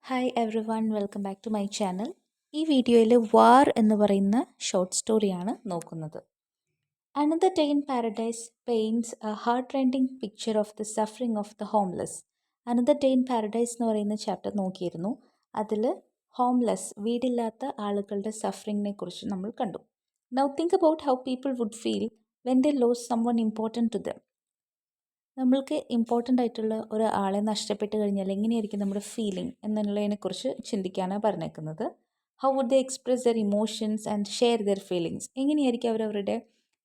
Hi everyone welcome back to my channel. ഈ വീഡിയോയിൽ war എന്ന് പറയുന്ന ഷോർട്ട് സ്റ്റോറിയാണ് നോക്കുന്നത്. Another day in paradise paints a heart rending picture of the suffering of the homeless. Another day in paradise എന്ന് പറയുന്ന chapter നോക്കിയിരുന്നു. അതിൽ ഹോംലെസ്, വീടില്ലാത്ത ആളുകളുടെ സഫറിങ്ങിനെ കുറിച്ച് നമ്മൾ കണ്ടു. Now think about how people would feel when they lose someone important to them. നമ്മൾക്ക് ഇമ്പോർട്ടൻ്റ് ആയിട്ടുള്ള ഒരാളെ നഷ്ടപ്പെട്ട് കഴിഞ്ഞാൽ എങ്ങനെയായിരിക്കും നമ്മുടെ ഫീലിംഗ് എന്നുള്ളതിനെക്കുറിച്ച് ചിന്തിക്കാനാണ് പറഞ്ഞേക്കുന്നത്. How would they express their emotions and share their feelings. എങ്ങനെയായിരിക്കും അവരവരുടെ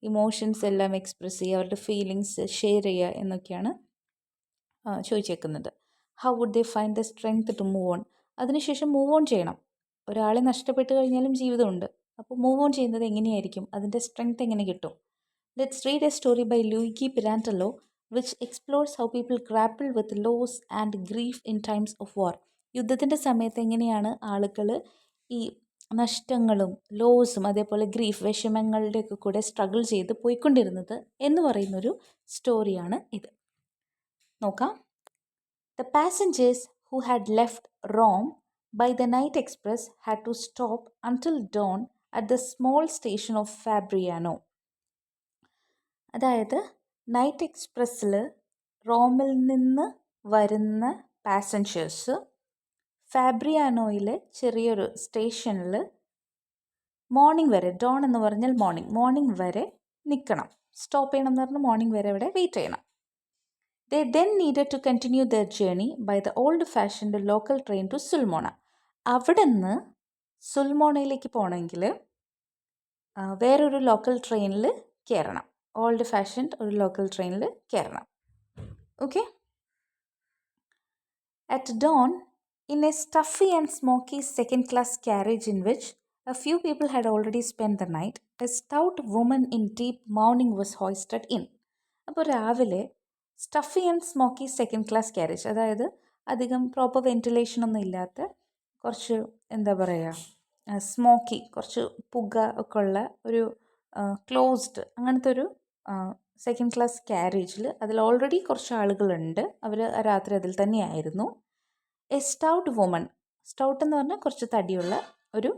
ഇമോഷൻസ് എല്ലാം എക്സ്പ്രസ് ചെയ്യുക, അവരുടെ ഫീലിങ്സ് ഷെയർ ചെയ്യുക എന്നൊക്കെയാണ് ചോദിച്ചേക്കുന്നത്. How would they find the strength to move on. അതിനുശേഷം മൂവ് ഓൺ ചെയ്യണം. ഒരാളെ നഷ്ടപ്പെട്ട് കഴിഞ്ഞാലും ജീവിതമുണ്ട്. അപ്പോൾ മൂവ് ഓൺ ചെയ്യുന്നത് എങ്ങനെയായിരിക്കും, അതിൻ്റെ സ്ട്രെങ്ത് എങ്ങനെ കിട്ടും. Let's read a story by Luigi Pirandello which explores how people grapple with loss and grief in times of war. യുദ്ധത്തിൻ്റെ സമയത്ത് എങ്ങനെയാണ് ആളുകൾ ഈ നഷ്ടങ്ങളും ലോസും അതേപോലെ ഗ്രീഫ്, വിഷമങ്ങളുടെയൊക്കെ കൂടെ സ്ട്രഗിൾ ചെയ്ത് പോയിക്കൊണ്ടിരുന്നത് എന്ന് പറയുന്നൊരു സ്റ്റോറിയാണ് ഇത്. നോക്കാം. The passengers who had left Rome by the night express had to stop until dawn at the small station of Fabriano. അതായത് നൈറ്റ് എക്സ്പ്രസ്സിൽ റോമിൽ നിന്ന് വരുന്ന പാസഞ്ചേഴ്സ് ഫാബ്രിയാനോയിലെ ചെറിയൊരു സ്റ്റേഷനിൽ മോർണിംഗ് വരെ, ഡോൺ എന്ന് പറഞ്ഞാൽ മോർണിംഗ് വരെ നിൽക്കണം. സ്റ്റോപ്പ് ചെയ്യണം എന്ന് പറഞ്ഞാൽ മോർണിംഗ് വരെ അവിടെ വെയിറ്റ് ചെയ്യണം. They then needed to continue their journey by the old fashioned local train to Sulmona. അവിടെ നിന്ന് സുൽമോണയിലേക്ക് പോകണമെങ്കിൽ വേറൊരു ലോക്കൽ ട്രെയിനിൽ കയറണം. ഓൾഡ് ഫാഷൻഡ് ഒരു ലോക്കൽ ട്രെയിനിൽ കയറണം. Okay. At dawn, in a stuffy and smoky second-class carriage in which a few people had already spent the night, a stout woman in deep mourning was hoisted in. അപ്പോൾ രാവിലെ stuffy and smoky second class carriage, അതായത് അധികം proper ventilation ഒന്നും ഇല്ലാത്ത, കുറച്ച് എന്താ പറയുക, smoky, കുറച്ച് പുക ഒക്കെ ഉള്ള ഒരു ക്ലോസ്ഡ് അങ്ങനത്തെ ഒരു സെക്കൻഡ് ക്ലാസ് ക്യാരേജിൽ അതിൽ ഓൾറെഡി കുറച്ച് ആളുകളുണ്ട്. അവർ രാത്രി അതിൽ തന്നെയായിരുന്നു. എ സ്റ്റൗട്ട് വുമൺ, സ്റ്റൗട്ട് എന്ന് പറഞ്ഞാൽ കുറച്ച് തടിയുള്ള ഒരു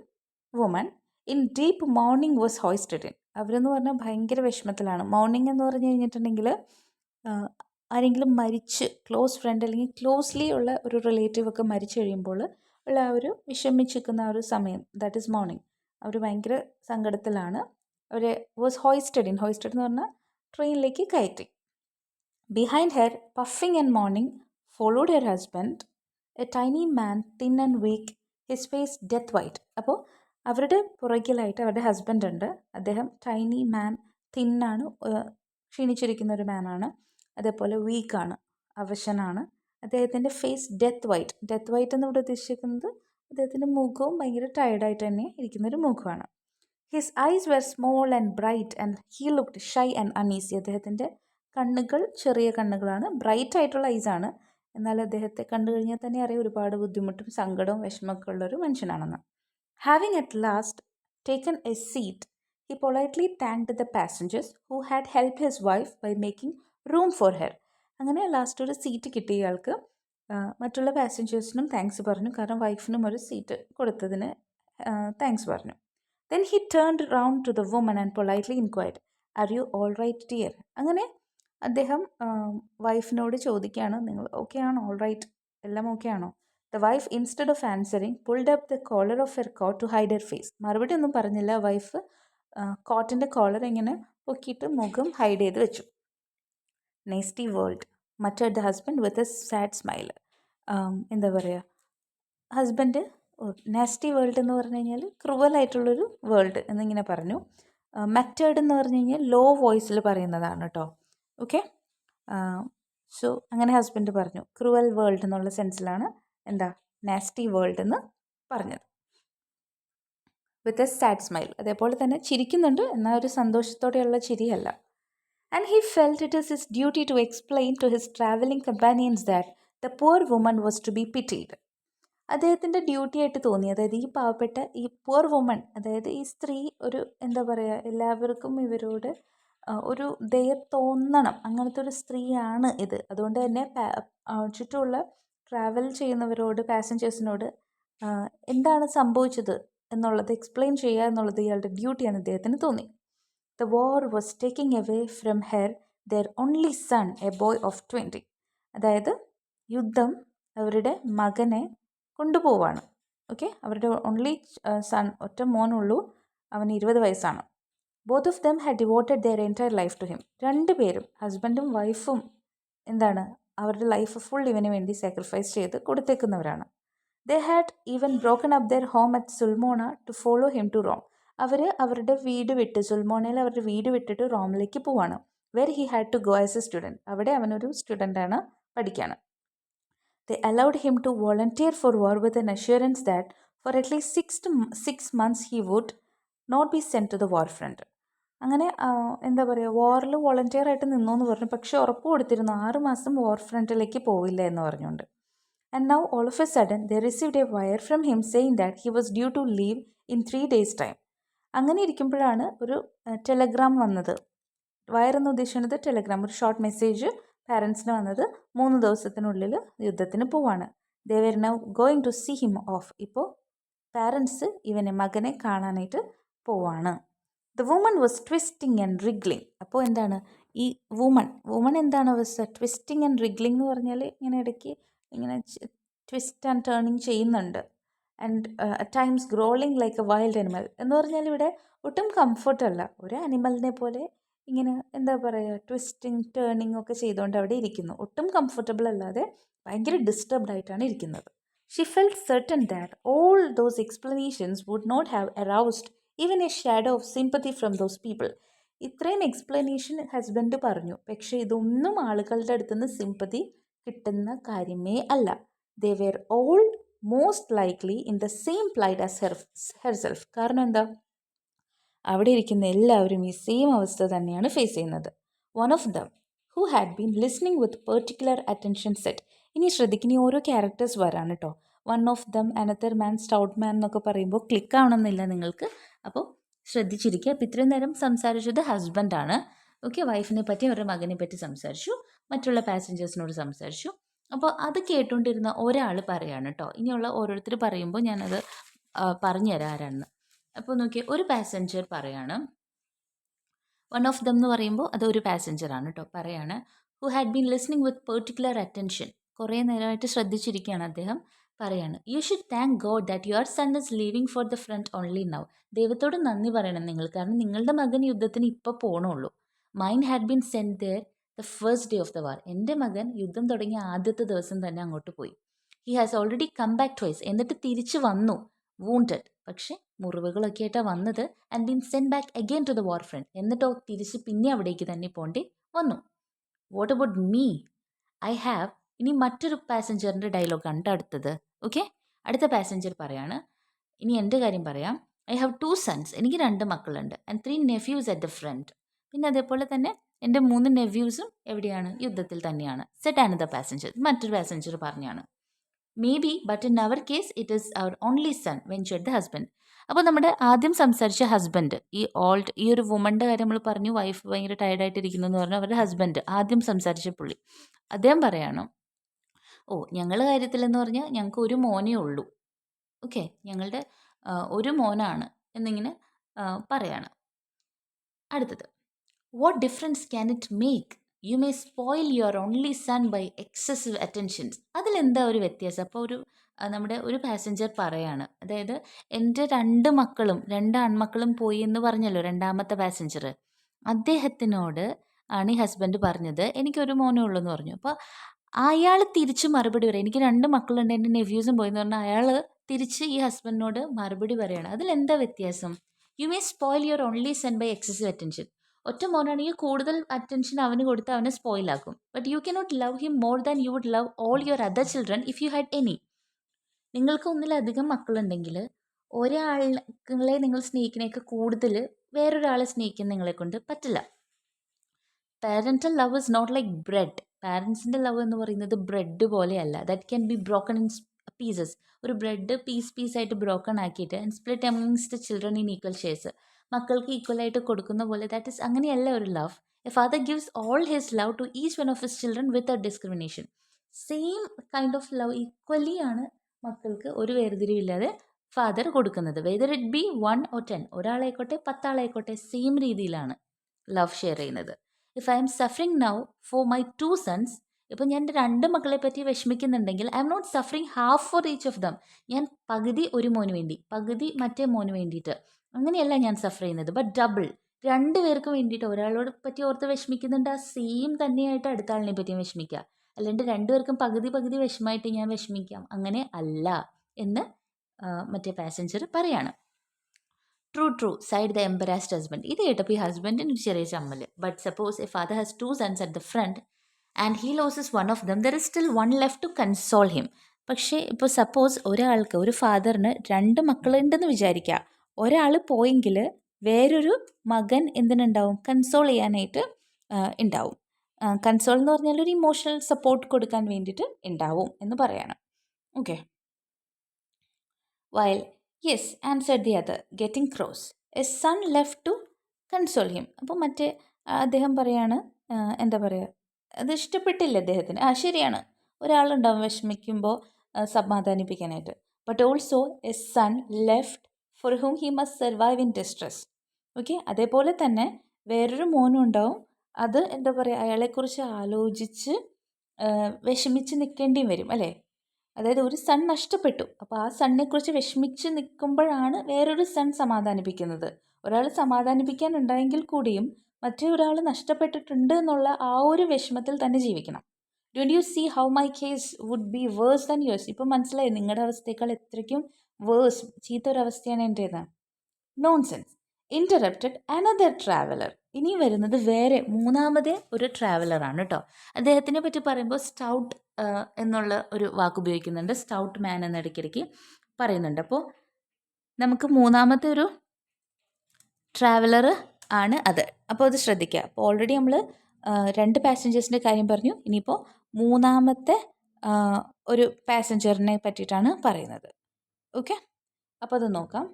woman, in deep mourning was hoisted in. അവരെന്ന് പറഞ്ഞാൽ ഭയങ്കര വിഷമത്തിലാണ്. മോർണിംഗ് എന്ന് പറഞ്ഞു കഴിഞ്ഞിട്ടുണ്ടെങ്കിൽ ആരെങ്കിലും മരിച്ച്, ക്ലോസ് ഫ്രണ്ട് അല്ലെങ്കിൽ ക്ലോസ്ലി ഉള്ള ഒരു റിലേറ്റീവ് ഒക്കെ മരിച്ചു കഴിയുമ്പോൾ ഉള്ള ആ ഒരു വിഷമിച്ചിരിക്കുന്ന ആ ഒരു സമയം, ദാറ്റ് ഈസ് മോർണിംഗ്. അവർ ഭയങ്കര സങ്കടത്തിലാണ്. അവർ വാസ് ഹോയിസ്റ്റഡ് ഇൻ, ഹോയിസ്റ്റഡ് എന്ന് പറഞ്ഞാൽ ട്രെയിനിലേക്ക് കയറ്റി. Behind her puffing and moaning followed her husband, a tiny man, thin and weak, his face death white. അപ്പോൾ അവരുടെ പുറകിലായിട്ട് അവരുടെ ഹസ്ബൻഡ് ഉണ്ട്. അദ്ദേഹം ടൈനി മാൻ, തിന്നാണ്, ക്ഷീണിച്ചിരിക്കുന്ന ഒരു മാനാണ്. അതേപോലെ വീക്കാണ്, അവശനാണ്. അദ്ദേഹത്തിൻ്റെ face death white. Death white എന്ന് ഇവിടെ ഉദ്ദേശിക്കുന്നത് അദ്ദേഹത്തിൻ്റെ മുഖവും ഭയങ്കര ടയർഡായിട്ട് തന്നെ ഇരിക്കുന്നൊരു മുഖമാണ്. His eyes were small and bright and he looked shy and uneasy. അദ്ദേഹത്തിൻ്റെ കണ്ണുകൾ ചെറിയ കണ്ണുകളാണ്, ബ്രൈറ്റ് ആയിട്ടുള്ള ഐസാണ്. എന്നാൽ അദ്ദേഹത്തെ കണ്ടു കഴിഞ്ഞാൽ തന്നെ അറിയാം ഒരുപാട് ബുദ്ധിമുട്ടും സങ്കടവും വിഷമമൊക്കെ ഉള്ളൊരു മനുഷ്യനാണെന്ന്. Having at last taken a seat, he politely thanked the passengers who had helped his wife by making room for her. അങ്ങനെ ലാസ്റ്റ് ഒരു സീറ്റ് കിട്ടിയ ഇയാൾക്ക് മറ്റുള്ള പാസഞ്ചേഴ്സിനും താങ്ക്സ് പറഞ്ഞു, കാരണം വൈഫിനും ഒരു സീറ്റ് കൊടുത്തതിന് താങ്ക്സ് പറഞ്ഞു. Then he turned round to the woman and politely inquired, are you all right dear. അങ്ങനെ അദ്ദേഹം വൈഫിനോട് ചോദിക്കുകയാണ്, നിങ്ങൾ ഓക്കെ ആണോ, ഓൾ റൈറ്റ്, എല്ലാം ഓക്കെ ആണോ. The wife instead of answering pulled up the collar of her coat to hide her face. മറുപടി ഒന്നും പറഞ്ഞില്ല. വൈഫ് കോട്ടിൻ്റെ കോളർ ഇങ്ങനെ പൊക്കിയിട്ട് മുഖം ഹൈഡ് ചെയ്ത് വെച്ചു. Nasty world muttered the husband with a sad smile. എന്താ പറയുക, ഹസ്ബൻഡ് നാസ്റ്റി വേൾഡ് എന്ന് പറഞ്ഞു കഴിഞ്ഞാൽ ക്രൂവലായിട്ടുള്ളൊരു വേൾഡ് എന്നിങ്ങനെ പറഞ്ഞു. മെത്തേഡ് എന്ന് പറഞ്ഞു കഴിഞ്ഞാൽ ലോ വോയിസിൽ പറയുന്നതാണ് കേട്ടോ. ഓക്കെ. സോ അങ്ങനെ ഹസ്ബൻഡ് പറഞ്ഞു. ക്രൂവൽ വേൾഡ് എന്നുള്ള സെൻസിലാണ് എന്താ നാസ്റ്റി വേൾഡ് എന്ന് പറഞ്ഞത്. വിത്ത് എ സാഡ് സ്മൈൽ, അതേപോലെ തന്നെ ചിരിക്കുന്നുണ്ട്, എന്നാൽ ഒരു സന്തോഷത്തോടെയുള്ള ചിരിയല്ല. And he felt it is his duty to explain to his travelling companions that the poor woman was to be pitied. അദ്ദേഹത്തിൻ്റെ ഡ്യൂട്ടി ആയിട്ട് തോന്നി, അതായത് ഈ പാവപ്പെട്ട ഈ പുവർ വുമൺ, അതായത് ഈ സ്ത്രീ ഒരു എന്താ പറയുക, എല്ലാവർക്കും ഇവരോട് ഒരു ദയ തോന്നണം, അങ്ങനത്തെ ഒരു സ്ത്രീയാണ് ഇത്. അതുകൊണ്ട് തന്നെ ചുറ്റുമുള്ള ട്രാവൽ ചെയ്യുന്നവരോട്, പാസഞ്ചേഴ്സിനോട് എന്താണ് സംഭവിച്ചത് എന്നുള്ളത് എക്സ്പ്ലെയിൻ ചെയ്യുക എന്നുള്ളത് ഇയാളുടെ ഡ്യൂട്ടിയാണ് ഇദ്ദേഹത്തിന് തോന്നി. The war was taking away from her their only son, a boy of 20. അതായത് യുദ്ധം അവരുടെ മകനെ കൊണ്ടുപോവാണ്. ഓക്കെ, അവരുടെ ഓൺലി സൺ, ഒറ്റ മോനുള്ളൂ, അവന് 20 വയസ്സാണ്. Both of them had devoted their entire life to him. രണ്ടുപേരും, ഹസ്ബൻഡും വൈഫും, എന്താണ്, അവരുടെ ലൈഫ് ഫുൾ ഇവന് വേണ്ടി സാക്രിഫൈസ് ചെയ്ത് കൊടുത്തേക്കുന്നവരാണ്. They had even broken up their home at Sulmona to follow him to Rome. അവർ അവരുടെ വീട് വിട്ട്, സുൽമോണയിൽ അവരുടെ വീട് വിട്ടിട്ട് റോമിലേക്ക് പോവാണ്. Where he had to go as a student. അവിടെ അവനൊരു സ്റ്റുഡൻ്റാണ്, പഠിക്കാണ്. They allowed him to volunteer for war with an assurance that for at least 6 months he would not be sent to the war front. അങ്ങനെ എന്താ പറയുക, വാറിൽ volunteer ആയിട്ട് നിന്നു എന്ന് പറഞ്ഞു. പക്ഷെ ഉറപ്പ് കൊടുത്തിരുന്നു 6 മാസം വാർ ഫ്രണ്ടിലേക്ക് പോവില്ല എന്ന് പറഞ്ഞുകൊണ്ട്. And now all of a sudden they received a wire from him saying that he was due to leave in 3 days time. അങ്ങനെ ഇരിക്കുമ്പോഴാണ് ഒരു ടെലഗ്രാം വന്നത്. വയർ എന്ന് ഉദ്ദേശിക്കുന്നത് ടെലഗ്രാം, ഒരു ഷോർട്ട് മെസ്സേജ് പാരൻസിന് വന്നത് 3 ദിവസത്തിനുള്ളിൽ യുദ്ധത്തിന് പോവാണ്. They were now going to see him off. ഇപ്പോൾ പാരൻസ് ഇവനെ, മകനെ കാണാനായിട്ട് പോവാണ്. The woman was twisting and wriggling. അപ്പോൾ എന്താണ് ഈ വുമൺ എന്താണ് അവസ്ഥ? ട്വിസ്റ്റിംഗ് ആൻഡ് റിഗ്ലിംഗ് എന്ന് പറഞ്ഞാൽ ഇങ്ങനെ ഇടയ്ക്ക് ഇങ്ങനെ ട്വിസ്റ്റ് ആൻഡ് ടേണിങ് ചെയ്യുന്നുണ്ട്. And at times growling like a wild animal എന്ന് പറഞ്ഞാൽ ഇവിടെ ഒട്ടും കംഫർട്ടല്ല. ഒരു അനിമലിനെ പോലെ ഇങ്ങനെ എന്താ പറയുക, ട്വിസ്റ്റിംഗ് ടേണിംഗ് ഒക്കെ ചെയ്തുകൊണ്ട് അവിടെ ഇരിക്കുന്നു. ഒട്ടും കംഫർട്ടബിൾ അല്ലാതെ ഭയങ്കര ഡിസ്റ്റർബ്ഡ് ആയിട്ടാണ് ഇരിക്കുന്നത്. She felt certain that all those explanations would not have aroused even a shadow of sympathy from those people. ഇത്രയും എക്സ്പ്ലനേഷൻ ഹസ്ബൻഡ് പറഞ്ഞു, പക്ഷേ ഇതൊന്നും ആളുകളുടെ അടുത്ത് നിന്ന് സിമ്പതി കിട്ടുന്ന കാര്യമേ അല്ല. They were all most likely in the same plight as herself. കാരണം എന്താ, അവിടെ ഇരിക്കുന്ന എല്ലാവരും ഈ സെയിം അവസ്ഥ തന്നെയാണ് ഫേസ് ചെയ്യുന്നത്. One of them who had been listening with particular attention said. ഇനി ശ്രദ്ധിക്കുന്ന ഓരോ ക്യാരക്ടേഴ്സ് വരാണ് കേട്ടോ. One of them, another man, stout man എന്നൊക്കെ പറയുമ്പോൾ ക്ലിക്ക് ആവണമെന്നില്ല നിങ്ങൾക്ക്. അപ്പോൾ ശ്രദ്ധിച്ചിരിക്കുക. അപ്പോൾ ഇത്രയും നേരം സംസാരിച്ചത് ഹസ്ബൻഡാണ്. ഓക്കെ, വൈഫിനെ പറ്റി, അവരുടെ മകനെ പറ്റി സംസാരിച്ചു, മറ്റുള്ള പാസഞ്ചേഴ്സിനോട് സംസാരിച്ചു. അപ്പോൾ അത് കേട്ടുകൊണ്ടിരുന്ന ഒരാൾ പറയാണ് കേട്ടോ. ഇനിയുള്ള ഓരോരുത്തർ പറയുമ്പോൾ ഞാനത് പറഞ്ഞുതരാം ആരാണെന്ന്. അപ്പോൾ നോക്കിയാൽ ഒരു പാസഞ്ചർ പറയാണ്, വൺ ഓഫ് ദം എന്ന് പറയുമ്പോൾ അത് ഒരു പാസഞ്ചറാണ് കേട്ടോ, പറയാണ്, who had been listening with particular attention. കുറേ നേരമായിട്ട് ശ്രദ്ധിച്ചിരിക്കുകയാണ് അദ്ദേഹം. പറയാണ്, you should thank God that your son is leaving for the front only now. ദൈവത്തോട് നന്ദി പറയണം നിങ്ങൾ, കാരണം നിങ്ങളുടെ മകൻ യുദ്ധത്തിന് ഇപ്പോൾ പോകണുള്ളൂ. Mine had been sent there the first day of the war. എൻ്റെ മകൻ യുദ്ധം തുടങ്ങിയ ആദ്യത്തെ ദിവസം തന്നെ അങ്ങോട്ട് പോയി. He has already come back twice. Wounded തിരിച്ചു വന്നു, വൂണ്ടഡ്, പക്ഷേ മുറിവുകളൊക്കെ ആയിട്ടാണ് വന്നത്. And been sent back again to the war front. എന്നിട്ടോ തിരിച്ച് പിന്നെ അവിടേക്ക് തന്നെ പോണ്ടി വന്നു. What about me? I have. ഇനി മറ്റൊരു പാസഞ്ചറിൻ്റെ ഡയലോഗാണ് കേട്ടോ അടുത്തത്. ഓക്കെ, അടുത്ത പാസഞ്ചർ പറയാണ്, ഇനി എൻ്റെ കാര്യം പറയാം. I have 2 sons. എനിക്ക് 2 മക്കളുണ്ട്. And 3 nephews at the front. പിന്നെ അതേപോലെ തന്നെ എൻ്റെ 3 നെവ്യൂസും എവിടെയാണ്? യുദ്ധത്തിൽ തന്നെയാണ്. Said another passenger. മറ്റൊരു പാസഞ്ചർ പറഞ്ഞാണ്. Maybe, but in our case it is our only son ventured the husband. അപ്പോൾ നമ്മുടെ ആദ്യം സംസാരിച്ച ഹസ്ബൻഡ്, ഈ ഒരു വുമൻ്റെ കാര്യം നമ്മൾ പറഞ്ഞു, വൈഫ് ഭയങ്കര ടയർഡായിട്ടിരിക്കുന്നു എന്ന് പറഞ്ഞു. അവരുടെ ഹസ്ബൻഡ് ആദ്യം സംസാരിച്ച പുള്ളി, അദ്ദേഹം പറയണം, ഓ ഞങ്ങളുടെ കാര്യത്തിലെന്ന് പറഞ്ഞാൽ ഞങ്ങൾക്ക് ഒരു മോനേ ഉള്ളൂ. ഓക്കെ, ഞങ്ങളുടെ ഒരു മോനാണ് എന്നിങ്ങനെ പറയാണ്. അടുത്തത്, what difference can it make? You may spoil your only son by excessive attentions. അതിലെന്താ ഒരു വ്യത്യാസം? അപ്പോൾ നമ്മുടെ ഒരു പാസഞ്ചർ പറയാണ്, അതായത് എൻ്റെ 2 മക്കളും 2 ആൺമക്കളും പോയി എന്ന് പറഞ്ഞല്ലോ രണ്ടാമത്തെ പാസഞ്ചർ. അദ്ദേഹത്തിനോട് ആണ് ഈ ഹസ്ബൻഡ് പറഞ്ഞത് എനിക്കൊരു മോനേ ഉള്ളൂ എന്ന് പറഞ്ഞു. അപ്പോൾ അയാൾ തിരിച്ച് മറുപടി പറയും, എനിക്ക് 2 മക്കളുണ്ട്, എൻ്റെ നെവ്യൂസും പോയി എന്ന് പറഞ്ഞാൽ അയാൾ തിരിച്ച് ഈ ഹസ്ബൻഡിനോട് മറുപടി പറയുകയാണ്. അതിലെന്താ വ്യത്യാസം? You may spoil your only son by excessive attention. ഒറ്റ മോനാണെങ്കിൽ കൂടുതൽ അറ്റൻഷൻ അവന് കൊടുത്ത് അവനെ സ്പോയിലാക്കും. But you cannot love him more than you would love all your other children if you had any. നിങ്ങൾക്ക് ഒന്നിലധികം മക്കളുണ്ടെങ്കിൽ ഒരാളെ നിങ്ങൾ സ്നേഹിക്കുന്നതൊക്കെ കൂടുതൽ വേറൊരാളെ സ്നേഹിക്കുന്ന നിങ്ങളെ കൊണ്ട് പറ്റില്ല. Parental love is not like bread. പാരൻസിൻ്റെ ലവ് എന്ന് പറയുന്നത് ബ്രെഡ് പോലെയല്ല. That can be broken in pieces. ഒരു ബ്രെഡ് പീസായിട്ട് ബ്രോക്കൺ ആക്കിയിട്ട് and split amongst the children in equal shares. മക്കൾക്ക് ഈക്വലായിട്ട് കൊടുക്കുന്ന പോലെ ദാറ്റ് ഇസ് അങ്ങനെയല്ല ഒരു love. A father gives all his love to each one of his children without discrimination. Same kind of love equally ആണ് മക്കൾക്ക് ഒരു വേർതിരിവില്ലാതെ ഫാദർ കൊടുക്കുന്നത്. വെദർ ഇറ്റ് ബി 1 or 10, ഒരാളായിക്കോട്ടെ 10 ആളായിക്കോട്ടെ സെയിം രീതിയിലാണ് ലവ് ഷെയർ ചെയ്യുന്നത്. If I am suffering now for my 2 sons, ഇപ്പം ഞാൻ എൻ്റെ 2 മക്കളെ പറ്റി വിഷമിക്കുന്നുണ്ടെങ്കിൽ I am not suffering half for each of them. ഞാൻ പകുതി ഒരു മോന് വേണ്ടി, പകുതി മറ്റേ മോന് വേണ്ടിയിട്ട്, അങ്ങനെയല്ല ഞാൻ സഫർ ചെയ്യുന്നത്. ബട്ട് ഡബിൾ, 2 പേർക്കും വേണ്ടിയിട്ട്. ഒരാളോട് പറ്റി ഓർത്ത് വിഷമിക്കുന്നുണ്ട്, ആ സെയിം തന്നെയായിട്ട് അടുത്ത ആളിനെ പറ്റിയും വിഷമിക്കുക. അല്ലാണ്ട് 2 പേർക്കും പകുതി പകുതി വിഷമമായിട്ട് ഞാൻ വിഷമിക്കാം, അങ്ങനെ അല്ല എന്ന് മറ്റേ പാസഞ്ചർ പറയാണ്. True true sighed the embarrassed husband. ഇത് കേട്ടപ്പോൾ ഈ ഹസ്ബൻഡിന് ഒരു ചെറിയ ചമ്മൽ. But suppose a father has 2 sons at the front and he loses one of them, there is still one left to console him. പക്ഷേ ഇപ്പോൾ സപ്പോസ് ഒരാൾക്ക്, ഒരു ഫാദറിന് 2 മക്കളുണ്ടെന്ന് വിചാരിക്കുക. ഒരാൾ പോയെങ്കിൽ വേറൊരു മകൻ എന്തിനുണ്ടാവും? കൺസോൾ ചെയ്യാനായിട്ട് ഉണ്ടാവും. കൺസോൾ എന്ന് പറഞ്ഞാൽ ഒരു ഇമോഷണൽ സപ്പോർട്ട് കൊടുക്കാൻ വേണ്ടിയിട്ട് ഉണ്ടാവും എന്ന് പറയണം. Okay. While yes answered the other getting cross, a son left to console him. അപ്പോൾ മറ്റേ അദ്ദേഹം പറയാണ്, എന്താ പറയുക, അത് ഇഷ്ടപ്പെട്ടില്ല അദ്ദേഹത്തിന്. ശരിയാണ്, ഒരാളുണ്ടാവും വിഷമിക്കുമ്പോൾ സമാധാനിപ്പിക്കാനായിട്ട്. But also a son left for whom he must survive in distress. Okay. അതേപോലെ തന്നെ വേറൊരു മോനും ഉണ്ടാവും, അത് എന്താ പറയുക, അയാളെക്കുറിച്ച് ആലോചിച്ച് വിഷമിച്ച് നിൽക്കേണ്ടിയും വരും അല്ലേ. അതായത് ഒരു സൺ നഷ്ടപ്പെട്ടു, അപ്പോൾ ആ സണ്ണിനെക്കുറിച്ച് വിഷമിച്ച് നിൽക്കുമ്പോഴാണ് വേറൊരു സൺ സമാധാനിപ്പിക്കുന്നത്. ഒരാൾ സമാധാനിപ്പിക്കാനുണ്ടായെങ്കിൽ കൂടിയും മറ്റേ ഒരാൾ നഷ്ടപ്പെട്ടിട്ടുണ്ട് എന്നുള്ള ആ ഒരു വിഷമത്തിൽ തന്നെ ജീവിക്കണം. Don't you see how my case would be worse than yours? ഇപ്പം മനസ്സിലായി നിങ്ങളുടെ അവസ്ഥയേക്കാൾ എത്രയ്ക്കും വേഴ്സ്, ചീത്ത ഒരവസ്ഥയാണ് എൻ്റേത്. Nonsense interrupted another traveller. ഇനി വരുന്നത് വേറെ മൂന്നാമത്തെ ഒരു ട്രാവലറാണ് കേട്ടോ. അദ്ദേഹത്തിനെ പറ്റി പറയുമ്പോൾ സ്റ്റൗട്ട് എന്നുള്ള ഒരു വാക്ക് ഉപയോഗിക്കുന്നുണ്ട്. സ്റ്റൗട്ട് മാൻ എന്ന് ഇടയ്ക്കിടയ്ക്ക് പറയുന്നുണ്ട്. അപ്പോൾ നമുക്ക് മൂന്നാമത്തെ ഒരു ട്രാവലർ ആണ് അത്. അപ്പോൾ അത് ശ്രദ്ധിക്കുക. അപ്പോൾ ഓൾറെഡി നമ്മൾ 2 പാസഞ്ചേഴ്സിൻ്റെ കാര്യം പറഞ്ഞു. ഇനിയിപ്പോൾ മൂന്നാമത്തെ ഒരു പാസഞ്ചറിനെ പറ്റിയിട്ടാണ് പറയുന്നത്. ഓക്കെ. അപ്പോൾ അത് നോക്കാം.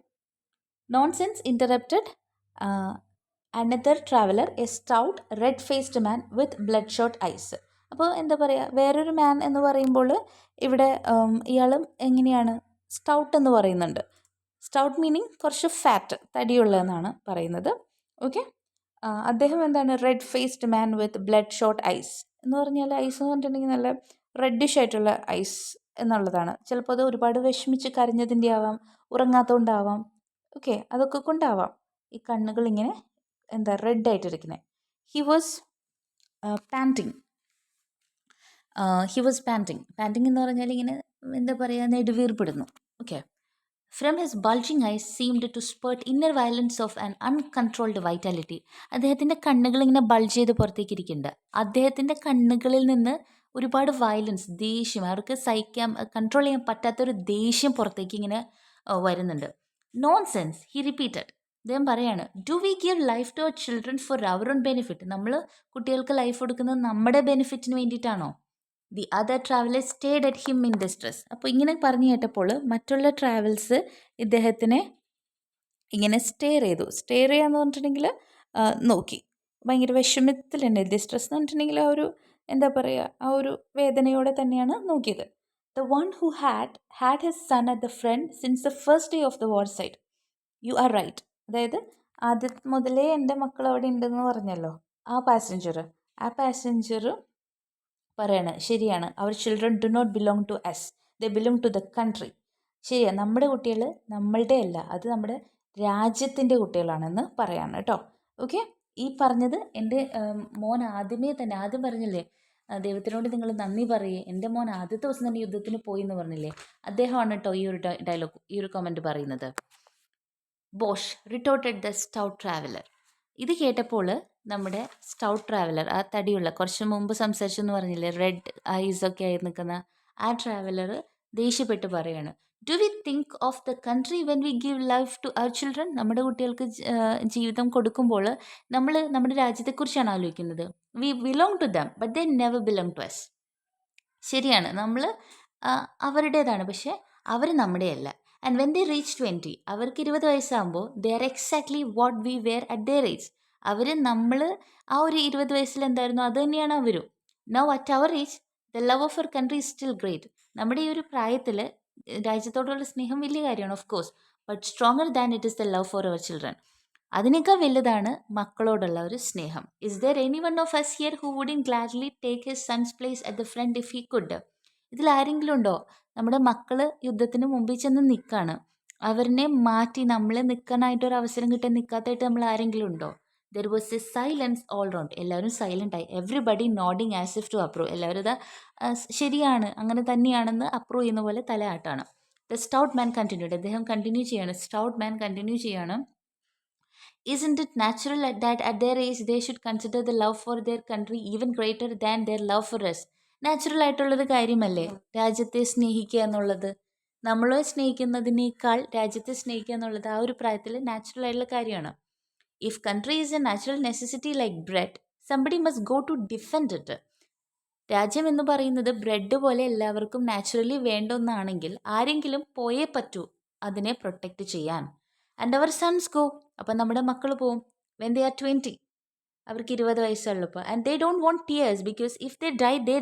Nonsense interrupted another traveller, a stout red faced man with bloodshot eyes. അപ്പോൾ എന്താ പറയുക, വേറൊരു മാൻ എന്ന് പറയുമ്പോൾ ഇവിടെ ഇയാളും എങ്ങനെയാണ്, സ്റ്റൗട്ട് എന്ന് പറയുന്നുണ്ട്. സ്റ്റൗട്ട് മീനിങ് കുറച്ച് ഫാറ്റ്, തടിയുള്ളതെന്നാണ് പറയുന്നത്. ഓക്കെ. അദ്ദേഹം എന്താണ്, red faced man with bloodshot eyes എന്ന് പറഞ്ഞാൽ, ഐസ് എന്ന് പറഞ്ഞിട്ടുണ്ടെങ്കിൽ നല്ല റെഡിഷ് ആയിട്ടുള്ള ഐസ് എന്നുള്ളതാണ്. ചിലപ്പോൾ അത് ഒരുപാട് വിഷമിച്ച് കരഞ്ഞതിൻ്റെ ആവാം, ഉറങ്ങാത്തതുകൊണ്ടാവാം. ഓക്കെ, അതൊക്കെ കൊണ്ടാവാം ഈ കണ്ണുകൾ ഇങ്ങനെ എന്താ റെഡ് ആയിട്ടിരിക്കുന്നത്. He was panting. പാൻറ്റിങ് എന്ന് പറഞ്ഞാൽ ഇങ്ങനെ എന്താ പറയുക, നെടുവീർപ്പിടുന്നു. Okay. From his bulging eyes seemed to spurt inner violence of an uncontrolled vitality. അദ്ദേഹത്തിൻ്റെ കണ്ണുകൾ ഇങ്ങനെ ബൾജ് ചെയ്ത് പുറത്തേക്ക് ഇരിക്കുന്നുണ്ട്. അദ്ദേഹത്തിൻ്റെ കണ്ണുകളിൽ നിന്ന് ഒരുപാട് വയലൻസ്, ദേഷ്യം, അവർക്ക് സഹിക്കാൻ, കൺട്രോൾ ചെയ്യാൻ പറ്റാത്തൊരു ദേഷ്യം പുറത്തേക്ക് ഇങ്ങനെ വരുന്നുണ്ട്. Nonsense he repeated. അദ്ദേഹം പറയാണ്, do we give life to our children for our own benefit? നമ്മൾ കുട്ടികൾക്ക് ലൈഫ് കൊടുക്കുന്നത് നമ്മുടെ ബെനിഫിറ്റിന് വേണ്ടിയിട്ടാണോ? The other travellers stared at him in distress. അപ്പോൾ ഇങ്ങനെ പറഞ്ഞു കേട്ടപ്പോൾ മറ്റുള്ള ട്രാവൽസ് ഇദ്ദേഹത്തിനെ ഇങ്ങനെ സ്റ്റെയർ ചെയ്തു. സ്റ്റെയർ ചെയ്യാന്ന് പറഞ്ഞിട്ടുണ്ടെങ്കിൽ നോക്കി, ഭയങ്കര വിഷമത്തിലുണ്ട്. ഡിസ്ട്രെസ് എന്ന് പറഞ്ഞിട്ടുണ്ടെങ്കിൽ ആ ഒരു എന്താ പറയുക, ആ ഒരു വേദനയോടെ തന്നെയാണ് നോക്കിയത്. The one who had his son at the front since the first day of the war sighed. You are right. അതായത് ആദ്യം മുതലേ എൻ്റെ മക്കൾ അവിടെ ഉണ്ടെന്ന് പറഞ്ഞല്ലോ ആ പാസഞ്ചർ പറയാണ്, ശരിയാണ്, our children do not belong to us, they belong to the country. ശരിയാണ്, നമ്മുടെ കുട്ടികൾ നമ്മളുടെ അല്ല, അത് നമ്മുടെ രാജ്യത്തിൻ്റെ കുട്ടികളാണെന്ന് പറയാണ് കേട്ടോ. ഓക്കെ. ഈ പറഞ്ഞത് എൻ്റെ മോൻ ആദ്യം പറഞ്ഞില്ലേ, ദൈവത്തിനോട് നിങ്ങൾ നന്ദി പറയേ, എൻ്റെ മോൻ ആദ്യത്തെ ദിവസം തന്നെ യുദ്ധത്തിന് പോയി എന്ന് പറഞ്ഞില്ലേ, അദ്ദേഹമാണ് കേട്ടോ ഈ ഒരു ഡയലോഗ്, ഈ ഒരു കമൻറ്റ് പറയുന്നത്. Bosh retorted the stout traveller. ഇത് കേട്ടപ്പോൾ നമ്മുടെ സ്റ്റൗട്ട് ട്രാവലർ, ആ തടിയുള്ള, കുറച്ച് മുമ്പ് സംസാരിച്ചെന്ന് പറഞ്ഞില്ലേ, റെഡ് ഐസ് ഒക്കെ ആയി നിൽക്കുന്ന ആ ട്രാവലർ ദേഷ്യപ്പെട്ട് പറയാണ്, do we think of the country when we give life to our children? നമ്മുടെ കുട്ടികൾക്ക് ജീവിതം കൊടുക്കുമ്പോൾ നമ്മൾ നമ്മുടെ രാജ്യത്തെക്കുറിച്ചാണ് ആലോചിക്കുന്നത്. We belong to them but they never belong to us. ശരിയാണ്, നമ്മൾ അവരുടേതാണ്, പക്ഷേ അവർ നമ്മുടെയല്ല. ആൻഡ് വെൻ ദേ റീച്ച് 20, അവർക്ക് 20 വയസ്സാകുമ്പോൾ they are exactly what we were at their age. അവർ നമ്മൾ ആ ഒരു 20 വയസ്സിൽ എന്തായിരുന്നു അത് തന്നെയാണ് അവരും. Now at our age the love of our country is still great. നമ്മുടെ ഈ ഒരു പ്രായത്തിൽ രാജ്യത്തോടുള്ള സ്നേഹം വലിയ കാര്യമാണ്, of course, but stronger than it is the love for our children. അതിനേക്കാൾ വലുതാണ് മക്കളോടുള്ള ഒരു സ്നേഹം. Is there anyone of us here who wouldn't gladly take his son's place at the front if he could? ഇതിൽ ആരെങ്കിലും ഉണ്ടോ? നമ്മുടെ മക്കള് യുദ്ധത്തിന് മുമ്പിൽ ചെന്ന് നിൽക്കാണ്, അവരിനെ മാറ്റി നമ്മളെ നിൽക്കാനായിട്ടൊരു അവസരം കിട്ടാൻ നിൽക്കാത്തായിട്ട് നമ്മൾ ആരെങ്കിലും ഉണ്ടോ? There was a silence all round. എല്ലാവരും സൈലൻ്റ് ആയി. Everybody nodding as if to approve. എല്ലാവരും ഇതാ ശരിയാണ്, അങ്ങനെ തന്നെയാണെന്ന് അപ്രൂവ് ചെയ്യുന്ന പോലെ തലയാട്ടാണ്. The stout man continued. അദ്ദേഹം കണ്ടിന്യൂ ചെയ്യാണ്, സ്റ്റൗട്ട് മാൻ കണ്ടിന്യൂ ചെയ്യാണ്. Isn't it natural that at their age they should consider the love for their country even greater than their love for us? Natural ആയിട്ടുള്ളൊരു കാര്യമല്ലേ രാജ്യത്തെ സ്നേഹിക്കുക എന്നുള്ളത്? നമ്മളെ സ്നേഹിക്കുന്നതിനേക്കാൾ രാജ്യത്തെ സ്നേഹിക്കുക എന്നുള്ളത് ആ ഒരു പ്രായത്തിൽ നാച്ചുറൽ ആയിട്ടുള്ള കാര്യമാണ്. If country is a natural necessity like bread, somebody must go to defend it. രാജ്യം എന്ന് പറയുന്നത് ബ്രെഡ് പോലെ എല്ലാവർക്കും നാച്ചുറലി വേണ്ട ഒന്നാണെങ്കിൽ ആരെങ്കിലും പോയേ പറ്റൂ അതിനെ പ്രൊട്ടക്റ്റ് ചെയ്യാൻ. And our sons go. അപ്പം നമ്മുടെ മക്കൾ പോവും വെൻ ദേ ആർ 20. അവർക്ക് 20 വയസ്സുള്ളപ്പോൾ. And they don't want tears because if they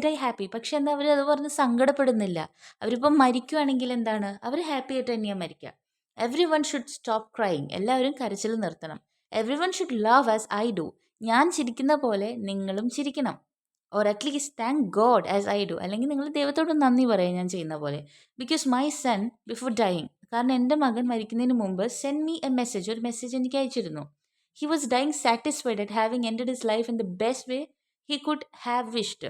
dye happy. പക്ഷെ എന്താ, അവർ അത് പറഞ്ഞ് സങ്കടപ്പെടുന്നില്ല. അവരിപ്പം മരിക്കുവാണെങ്കിൽ എന്താണ്, അവർ ഹാപ്പി ആയിട്ട് തന്നെയാണ് മരിക്കുക. Every one should stop crying. എല്ലാവരും കരച്ചിൽ നിർത്തണം. Every one should love as I do. ഞാൻ ചിരിക്കുന്ന പോലെ നിങ്ങളും ചിരിക്കണം. Or at least thank God as I do. അല്ലെങ്കിൽ നിങ്ങൾ ദൈവത്തോട് നന്ദി പറയാം ഞാൻ ചെയ്യുന്ന പോലെ. Because my son before dying. കാരണം എൻ്റെ മകൻ മരിക്കുന്നതിന് മുമ്പ് സെൻഡ് മീ എ മെസ്സേജ്, ഒരു മെസ്സേജ് എനിക്ക് അയച്ചിരുന്നു. He was dying satisfied at having ended his life in the best way he could have wished.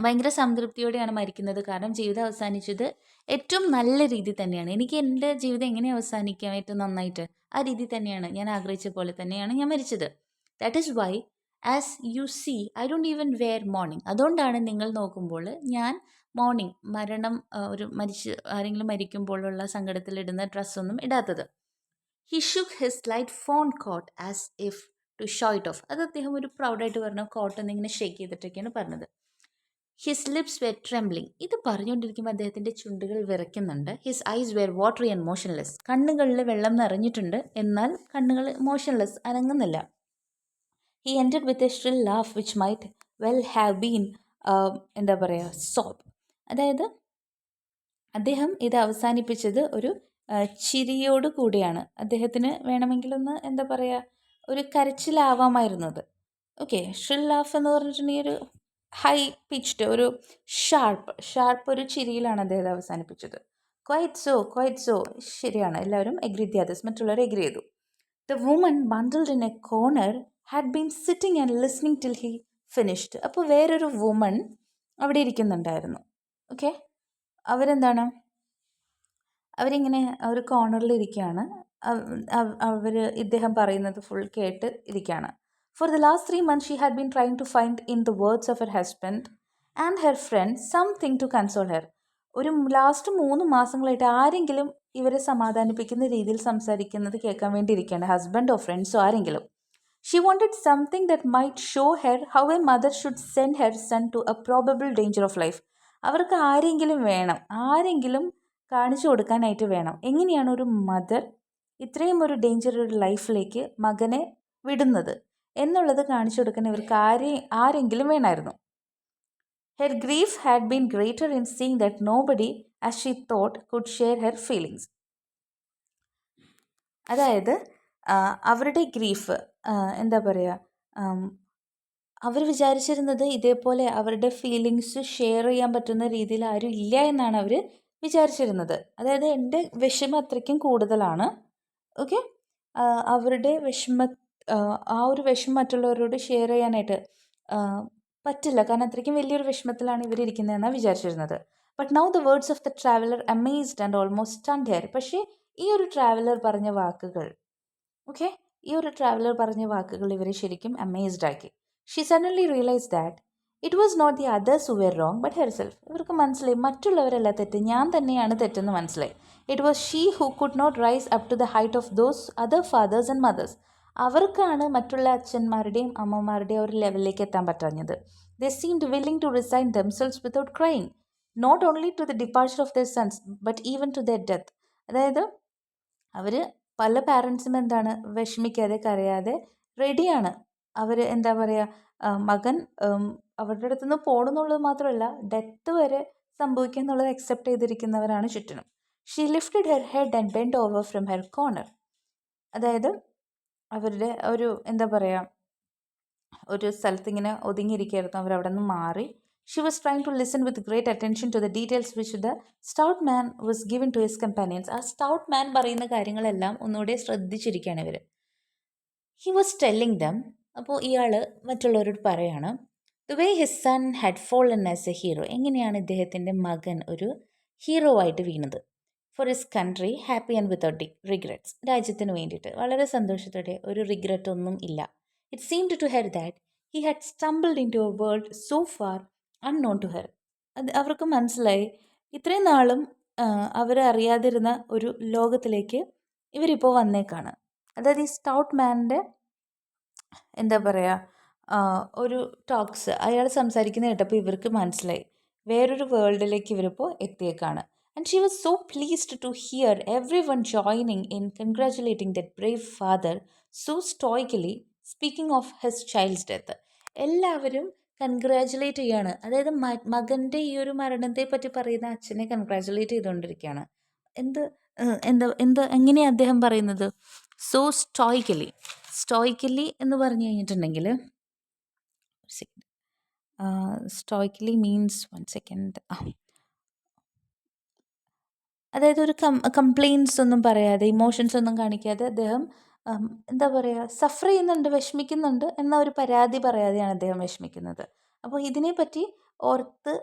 ഭയങ്കര സംതൃപ്തിയോടെയാണ് മരിക്കുന്നത്. കാരണം ജീവിതം അവസാനിച്ചത് ഏറ്റവും നല്ല രീതി തന്നെയാണ്. എനിക്ക് എൻ്റെ ജീവിതം എങ്ങനെ അവസാനിക്കാം ഏറ്റവും നന്നായിട്ട്, ആ രീതി തന്നെയാണ്, ഞാൻ ആഗ്രഹിച്ച പോലെ തന്നെയാണ് ഞാൻ മരിച്ചത്. That is why as you see I don't even wear mourning. അതുകൊണ്ടാണ് നിങ്ങൾ നോക്കുമ്പോൾ ഞാൻ മോർണിംഗ്, മരണം, ഒരു ആരെങ്കിലും മരിക്കുമ്പോഴുള്ള സങ്കടത്തിലിടുന്ന ഡ്രസ്സൊന്നും ഇടാത്തത്. He shook his light fawn coat as if to show it off. അത് അദ്ദേഹം ഒരു പ്രൗഡായിട്ട് പറഞ്ഞ കോട്ട് എന്നിങ്ങനെ ഷേക്ക് ചെയ്തിട്ടൊക്കെയാണ് പറഞ്ഞത്. His lips were trembling. ഇത് പറഞ്ഞുകൊണ്ടിരിക്കുമ്പോൾ അദ്ദേഹത്തിൻ്റെ ചുണ്ടുകൾ വിറയ്ക്കുന്നുണ്ട്. His eyes were watery and motionless. കണ്ണുകളിൽ വെള്ളം നിറഞ്ഞിട്ടുണ്ട്, എന്നാൽ കണ്ണുകൾ മോഷൻലെസ്, അനങ്ങുന്നില്ല. He ended with a shrill laugh which might well have been എന്താ പറയുക, സോബ്. അതായത് അദ്ദേഹം ഇത് അവസാനിപ്പിച്ചത് ഒരു ചിരിയോട് കൂടിയാണ്. അദ്ദേഹത്തിന് വേണമെങ്കിലൊന്ന് എന്താ പറയുക, ഒരു കരച്ചിലാവാമായിരുന്നത്. ഓക്കെ, ഷ്രിൽ ലാഫ് എന്ന് പറഞ്ഞിട്ടുണ്ടെങ്കിൽ ഒരു ഹൈ പിച്ച്ഡ്, ഒരു ഷാർപ്പ് ഒരു ചിരിയിലാണ് അദ്ദേഹം അവസാനിപ്പിച്ചത്. Quite so. ശരിയാണ്, എല്ലാവരും എഗ്രി ദിസ്, മറ്റുള്ളവർ എഗ്രി ചെയ്തു. The woman bundled in a corner had been sitting and listening till he finished. അപ്പോൾ വേറൊരു വുമൺ അവിടെ ഇരിക്കുന്നുണ്ടായിരുന്നു. ഓക്കെ, അവരെന്താണ്, അവരിങ്ങനെ ഒരു കോർണറിൽ ഇരിക്കുകയാണ്. ഇദ്ദേഹം പറയുന്നത് ഫുൾ കേട്ട് ഇരിക്കുകയാണ്. For the last 3 months, she had been trying to find in the words of her husband and her friend something to console her. ഒരു ലാസ്റ്റ് 3 മാസങ്ങളായിട്ട് ആരെങ്കിലും ഇവരെ സമാധാനിപ്പിക്കുന്ന രീതിയിൽ സംസാരിക്കുന്നത് കേൾക്കാൻ വേണ്ടി ഇരിക്കുകയാണ്, ഹസ്ബൻഡോ ഫ്രണ്ട്സോ ആരെങ്കിലും. She wanted something that might show her how a mother should send her son to a probable danger of life. അവർക്ക് ആരെങ്കിലും വേണം, ആരെങ്കിലും കാണിച്ചു കൊടുക്കാനായിട്ട് വേണം, എങ്ങനെയാണ് ഒരു മദർ ഇത്രയും ഒരു ഡേഞ്ചർ ഒരു ലൈഫിലേക്ക് മകനെ വിടുന്നത് എന്നുള്ളത് കാണിച്ചു കൊടുക്കാൻ ഇവർക്ക് ആരെങ്കിലും വേണമായിരുന്നു. Her grief had been greater in seeing that nobody as she thought could share her feelings. അതായത് അവരുടെ ഗ്രീഫ് എന്താ പറയുക, അവർ വിചാരിച്ചിരുന്നത് ഇതേപോലെ അവരുടെ ഫീലിങ്സ് ഷെയർ ചെയ്യാൻ പറ്റുന്ന രീതിയിൽ ആരും ഇല്ല എന്നാണ് അവർ വിചാരിച്ചിരുന്നത്. അതായത് എൻ്റെ വിഷമം അത്രയ്ക്കും കൂടുതലാണ്. ഓക്കെ, അവരുടെ ആ ഒരു വിഷമം മറ്റുള്ളവരോട് ഷെയർ ചെയ്യാനായിട്ട് പറ്റില്ല, കാരണം അത്രയ്ക്കും വലിയൊരു വിഷമത്തിലാണ് ഇവരിയ്ക്കുന്നതെന്നാണ് വിചാരിച്ചിരുന്നത്. But now the words of the traveller amazed and almost stunt hair. പക്ഷേ ഈ ഒരു ട്രാവലർ പറഞ്ഞ വാക്കുകൾ, ഓക്കെ, ഈ ഒരു ട്രാവലർ പറഞ്ഞ വാക്കുകൾ ഇവരെ ശരിക്കും അമേസ്ഡ് ആക്കി. She suddenly realise that it was not the others who were wrong but herself. ഇവർക്ക് മനസ്സിലായി മറ്റുള്ളവരല്ല തെറ്റ്, ഞാൻ തന്നെയാണ് തെറ്റെന്ന് മനസ്സിലായി. It was she who could not rise up to the height of those other fathers and mothers. അവർക്കാണ് മറ്റുള്ള അച്ഛന്മാരുടെയും അമ്മമാരുടെയും ഒരു ലെവലിലേക്ക് എത്താൻ പറ്റാഞ്ഞത്. They seemed willing to resign themselves without crying, not only to the departure of their sons but even to there death. അതായത് അവർ പല പാരൻസും എന്താണ്, വിഷമിക്കാതെ കരയാതെ റെഡിയാണ് അവർ എന്താ പറയുക, മകൻ അവരുടെ അടുത്ത് നിന്ന് പോകണമെന്നുള്ളത് മാത്രമല്ല, ഡെത്ത് വരെ സംഭവിക്കുക എന്നുള്ളത് അക്സെപ്റ്റ് ചെയ്തിരിക്കുന്നവരാണ് ചുറ്റിനും. She lifted her head and bend over from her corner. അതായത് അവരുടെ ഒരു എന്താ പറയുക, ഒരു സ്ഥലത്ത് ഇങ്ങനെ ഒതുങ്ങിയിരിക്കുകയായിരുന്നു, അവരവിടെ നിന്ന് മാറി. She was trying to listen with great attention to the details which the stout man was given to his companions. ആ സ്റ്റൗട്ട് മാൻ പറയുന്ന കാര്യങ്ങളെല്ലാം ഒന്നുകൂടെ ശ്രദ്ധിച്ചിരിക്കുകയാണ് ഇവർ. ഹി വാസ് ടെല്ലിങ് ദം, അപ്പോൾ ഇയാൾ മറ്റുള്ളവരോട് പറയാണ്, the way his son had fallen as a hero, എങ്ങനെയാണ് ഇദ്ദേഹത്തിൻ്റെ മകൻ ഒരു ഹീറോ ആയിട്ട് വീണത്. For his country happy and without regrets, രാജ്യത്തിന് വേണ്ടിയിട്ട് വളരെ സന്തോഷത്തോടെ, ഒരു റിഗ്രറ്റ് ഒന്നും ഇല്ല. It seemed to her that he had stumbled into a world so far unknown to her. അത് അവർക്ക് മനസ്സിലായി, ഇത്രയും നാളും അവരറിയാതിരുന്ന ഒരു ലോകത്തിലേക്ക് ഇവരിപ്പോൾ വന്നേക്കാണ്. അതായത് ഈ സ്റ്റൗട്ട് മാനിൻ്റെ എന്താ പറയുക, ഒരു ടോക്സ് അയാൾ സംസാരിക്കുന്ന കേട്ടപ്പോൾ ഇവർക്ക് മനസ്സിലായി വേറൊരു വേൾഡിലേക്ക് ഇവരിപ്പോൾ എത്തിയേക്കാണ്. And she was so pleased to hear everyone joining in congratulating that brave father so stoically speaking of his child's death. എല്ലാവരും കൺഗ്രാറ്റുലേറ്റ് ചെയ്യാണ്. അതായത് മകൻ്റെ ഈ ഒരു മരണത്തെ പറ്റി പറയുന്ന അച്ഛനെ കൺഗ്രാറ്റുലേറ്റ് ചെയ്തുകൊണ്ടിരിക്കുകയാണ്. എന്ത് എന്താ എന്താ എങ്ങനെയാണ് അദ്ദേഹം പറയുന്നത്? സോ സ്റ്റോയിക്കലി. സ്റ്റോയിക്കലി എന്ന് പറഞ്ഞു കഴിഞ്ഞിട്ടുണ്ടെങ്കിൽ, സ്റ്റോയിക്കലി മീൻസ്, 1 സെക്കൻഡ്, അതായത് ഒരു കംപ്ലയിൻസ് ഒന്നും പറയാതെ, ഇമോഷൻസ് ഒന്നും കാണിക്കാതെ അദ്ദേഹം എന്താ പറയുക, സഫർ ചെയ്യുന്നുണ്ട്, വിഷമിക്കുന്നുണ്ട് എന്ന ഒരു പരാതി പറയാതെയാണ് അദ്ദേഹം വിഷമിക്കുന്നത്. അപ്പോൾ ഇതിനെപ്പറ്റി ഓർത്ത്,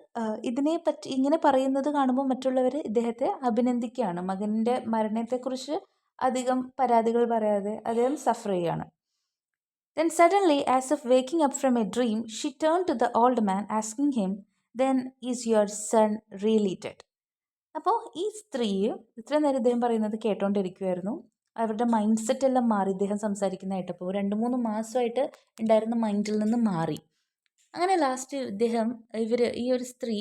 ഇതിനെപ്പറ്റി ഇങ്ങനെ പറയുന്നത് കാണുമ്പോൾ മറ്റുള്ളവർ ഇദ്ദേഹത്തെ അഭിനന്ദിക്കുകയാണ്. മകൻ്റെ മരണത്തെക്കുറിച്ച് അധികം പരാതികൾ പറയാതെ അദ്ദേഹം സഫർ ചെയ്യുകയാണ്. Then suddenly, as if waking up from a dream, she turned to the old man, asking him, "Then is your son really dead?" അപ്പോൾ ഈ സ്ത്രീ ഇത്രയും നേരം ഇദ്ദേഹം പറയുന്നത് കേട്ടോണ്ടിരിക്കുമായിരുന്നു. അവരുടെ മൈൻഡ് സെറ്റ് എല്ലാം മാറി, ഇദ്ദേഹം സംസാരിക്കുന്ന കേട്ടപ്പോൾ 2-3 മാസമായിട്ട് ഉണ്ടായിരുന്ന മൈൻഡിൽ നിന്ന് മാറി. അങ്ങനെ ലാസ്റ്റ് ഈ ഒരു സ്ത്രീ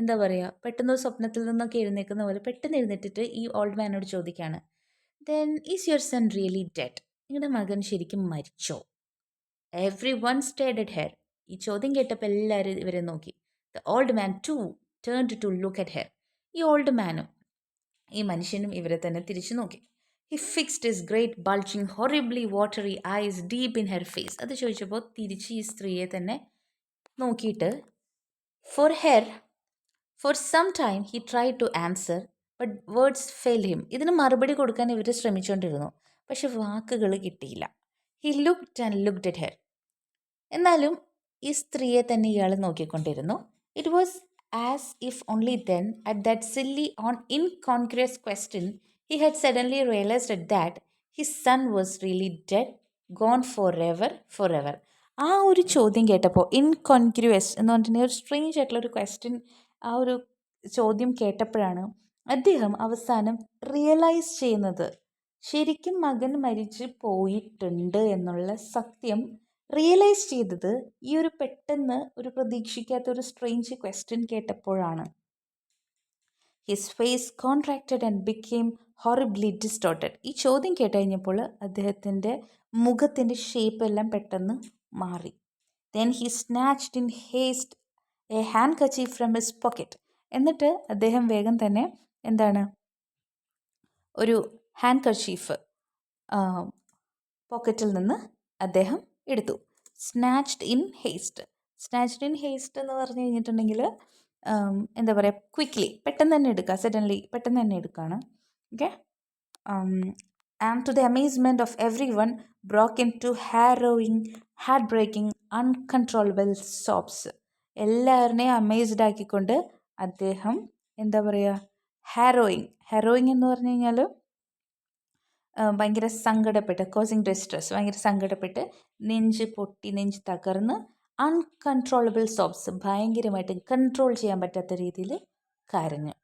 എന്താ പറയുക, പെട്ടെന്നൊരു സ്വപ്നത്തിൽ നിന്നൊക്കെ എഴുന്നേൽക്കുന്ന പോലെ പെട്ടെന്ന് എഴുന്നേറ്റിട്ട് ഈ ഓൾഡ് മാനോട് ചോദിക്കുകയാണ്, "then is your son really dead?" നിങ്ങളുടെ മകൻ ശരിക്കും മരിച്ചോ? Everyone stared at her. ഈ ചോദ്യം കേട്ടപ്പോൾ എല്ലാവരും ഇവരെ നോക്കി. The old man too turned to look at her. ഈ ഓൾഡ് മാനും ഈ മനുഷ്യനും ഇവരെ തന്നെ തിരിച്ചു നോക്കി. He fixed his great bulging horribly watery eyes deep in her face. അത് ചോദിച്ചപ്പോൾ തിരിച്ച് ഈ സ്ത്രീയെ തന്നെ നോക്കിയിട്ട്, for some time he try to answer but words fail him. ഇതിന് മറുപടി കൊടുക്കാൻ ഇവർ ശ്രമിച്ചുകൊണ്ടിരുന്നു, പക്ഷെ വാക്കുകൾ കിട്ടിയില്ല. He looked and looked at her. എന്നാലും ഈ സ്ത്രീയെ തന്നെ ഇയാൾ നോക്കിക്കൊണ്ടിരുന്നു. It was as if only then, at that silly incongruous question, he had suddenly realised that his son was really dead, gone for ever. ആ ഒരു ചോദ്യം കേട്ടപ്പോൾ, ഇൻകോൺക്രിയസ് എന്ന് പറഞ്ഞിട്ടുണ്ടെങ്കിൽ ഒരു സ്ട്രേഞ്ച് ആയിട്ടുള്ളൊരു ക്വസ്റ്റ്യൻ, ആ ഒരു ചോദ്യം കേട്ടപ്പോഴാണ് അദ്ദേഹം അവസാനം റിയലൈസ് ചെയ്യുന്നത്, ശരിക്കും മകൻ മരിച്ചു പോയിട്ടുണ്ട് എന്നുള്ള സത്യം റിയലൈസ് ചെയ്തത് ഈ ഒരു പെട്ടെന്ന് ഒരു പ്രതീക്ഷിക്കാത്ത ഒരു സ്ട്രേഞ്ച് ക്വസ്റ്റ്യൻ കേട്ടപ്പോഴാണ്. His face contracted and became horribly distorted. ഈ ചോദ്യം കേട്ടുകഴിഞ്ഞപ്പോൾ അദ്ദേഹത്തിൻ്റെ മുഖത്തിൻ്റെ ഷേപ്പ് എല്ലാം പെട്ടെന്ന് മാറി. Then he snatched in haste a handkerchief from his pocket. എന്നിട്ട് അദ്ദേഹം വേഗം തന്നെ എന്താണ്, ഒരു ഹാൻഡ് കർച്ചീഫ് പോക്കറ്റിൽ നിന്ന് അദ്ദേഹം എടുത്തു. സ്നാച്ച്ഡ് ഇൻ ഹേസ്റ്റ് എന്ന് പറഞ്ഞു കഴിഞ്ഞിട്ടുണ്ടെങ്കിൽ എന്താ പറയുക, ക്വിക്ക്ലി, പെട്ടെന്ന് തന്നെ എടുക്കുക, സഡൻലി പെട്ടെന്ന് തന്നെ എടുക്കുകയാണ്. Okay. And to the amazement of everyone broke into heart breaking uncontrollable sobs. എല്ലാവരുടെയും അമേസ്ഡ് ആക്കിക്കൊണ്ട് അദ്ദേഹം എന്താ പറയുക, ഹാരോയിങ് എന്ന് പറഞ്ഞു കഴിഞ്ഞാൽ ഭയങ്കര സങ്കടപ്പെട്ട്, കോസിങ് ഡിസ്ട്രെസ്, ഭയങ്കര സങ്കടപ്പെട്ട് നെഞ്ച് പൊട്ടി, നെഞ്ച് തകർന്ന്, അൺകൺട്രോളബിൾ സോബ്സ്, ഭയങ്കരമായിട്ട് കൺട്രോൾ ചെയ്യാൻ പറ്റാത്ത രീതിയിൽ കരഞ്ഞു.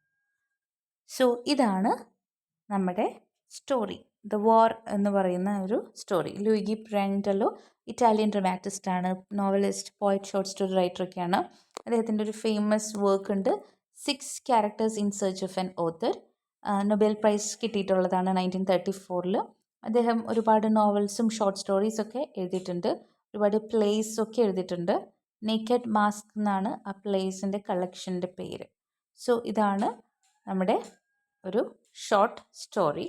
സോ ഇതാണ് നമ്മുടെ സ്റ്റോറി, ദ വാർ എന്ന് പറയുന്ന ഒരു സ്റ്റോറി. ലൂയിഗി പിറാൻഡെല്ലോ ഇറ്റാലിയൻ ഡ്രമാറ്റിസ്റ്റാണ്, നോവലിസ്റ്റ്, പോയറ്റ്, ഷോർട്ട് സ്റ്റോറി റൈറ്ററൊക്കെയാണ്. അദ്ദേഹത്തിൻ്റെ ഒരു ഫേമസ് വർക്ക് ഉണ്ട്, 6 characters in search of an author. Nobel prize കിട്ടിയിട്ടുള്ളതാണ് 1934. അദ്ദേഹം ഒരുപാട് നോവൽസും ഷോർട്ട് സ്റ്റോറീസൊക്കെ എഴുതിയിട്ടുണ്ട്. ഒരുപാട് പ്ലേസ് ഒക്കെ എഴുതിയിട്ടുണ്ട്. നേക്കഡ് മാസ്ക് എന്നാണ് ആ പ്ലേസിൻ്റെ കളക്ഷൻ്റെ പേര്. സോ ഇതാണ് നമ്മുടെ ഒരു ഷോർട്ട് സ്റ്റോറി.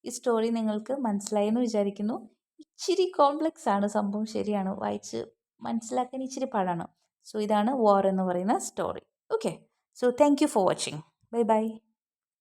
ഈ സ്റ്റോറി നിങ്ങൾക്ക് മനസ്സിലായെന്ന് വിചാരിക്കുന്നു. ഇച്ചിരി കോംപ്ലക്സ് ആണ് സംഭവം, ശരിയാണ്, വായിച്ച് മനസ്സിലാക്കാൻ ഇച്ചിരി പാടാണ്. സോ ഇതാണ് വാർ എന്ന് പറയുന്ന story. Okay, so thank you for watching. Bye bye.